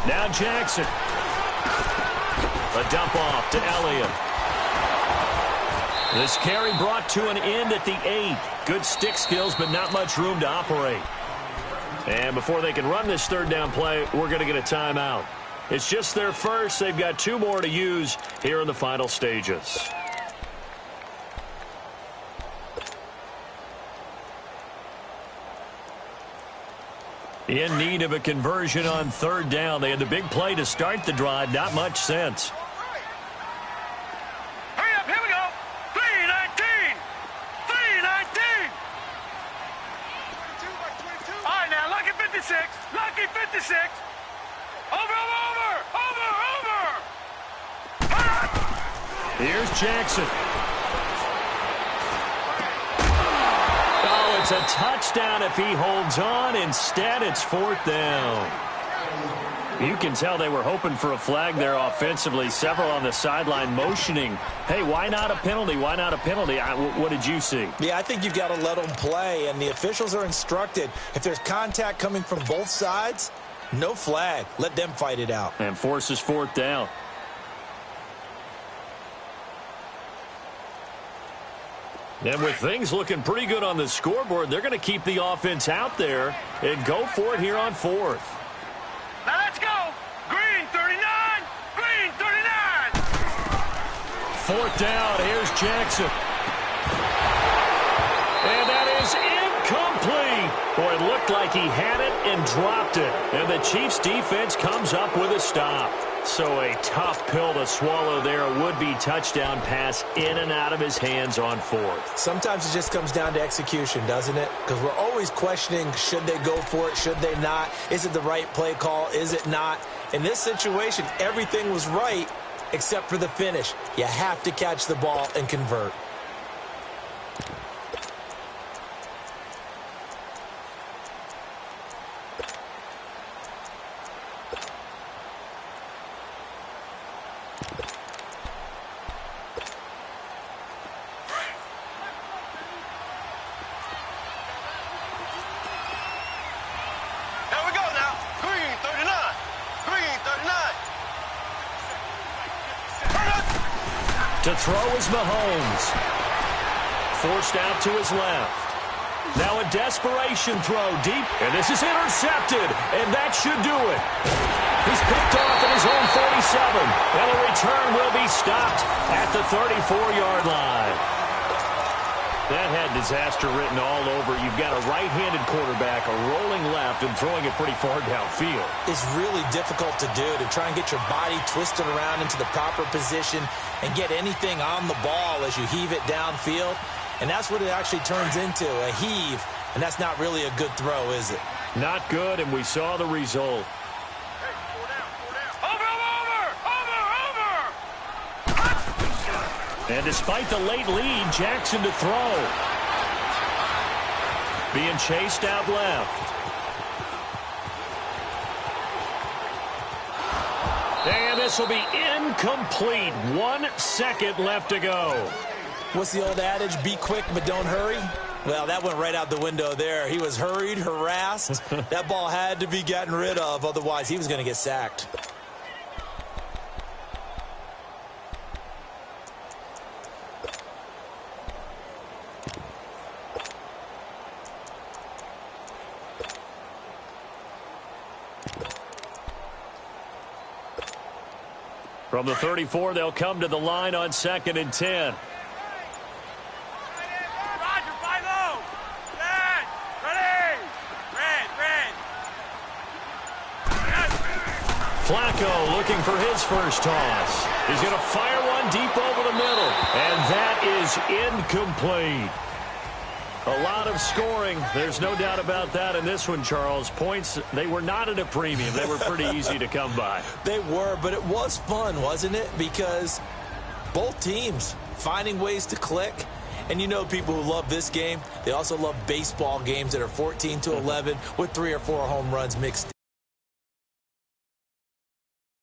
Now Jackson. A dump off to Elliott. This carry brought to an end at the 8. Good stick skills, but not much room to operate. And before they can run this 3rd down play, we're going to get a timeout. It's just their first. They've got 2 more to use here in the final stages. In need of a conversion on 3rd down. They had the big play to start the drive. Not much sense. Hurry up, here we go. 319. 319. All right, now, lucky 56. Lucky 56. Over. Here's Jackson. Oh, it's a touchdown if he holds on. Instead, it's 4th down. You can tell they were hoping for a flag there offensively. Several on the sideline motioning. Hey, why not a penalty? Why not a penalty? What did you see? Yeah, I think you've got to let them play, and the officials are instructed. If there's contact coming from both sides, no flag. Let them fight it out. And forces 4th down. And with things looking pretty good on the scoreboard, they're going to keep the offense out there and go for it here on 4th. Now let's go. Green 39. Green 39. 4th down. Here's Jackson. And that is incomplete. Boy, it looked like he had it and dropped it. And the Chiefs defense comes up with a stop. So a tough pill to swallow there. A would-be touchdown pass in and out of his hands on fourth. Sometimes it just comes down to execution, doesn't it? Because we're always questioning, should they go for it, should they not? Is it the right play call, is it not? In this situation, everything was right except for the finish. You have to catch the ball and convert. To throw is Mahomes. Forced out to his left. Now a desperation throw deep, and this is intercepted, and that should do it. He's picked off at his own 47, and the return will be stopped at the 34-yard line. That had disaster written all over. You've got a right-handed quarterback, a rolling left, and throwing it pretty far downfield. It's really difficult to do, to try and get your body twisted around into the proper position and get anything on the ball as you heave it downfield. And that's what it actually turns into, a heave. And that's not really a good throw, is it? Not good, and we saw the result. And despite the late lead, Jackson to throw. Being chased out left. And this will be incomplete. 1 second left to go. What's the old adage? Be quick, but don't hurry. Well, that went right out the window there. He was hurried, harassed. That ball had to be gotten rid of. Otherwise, he was going to get sacked. From the 34, they'll come to the line on 2nd and 10. Flacco looking for his first toss. He's going to fire one deep over the middle. And that is incomplete. A lot of scoring. There's no doubt about that in this one, Charles. Points, they were not at a premium. They were pretty easy to come by. They were, but it was fun, wasn't it? Because both teams finding ways to click. And you know people who love this game, they also love baseball games that are 14-11 with 3 or 4 home runs mixed in.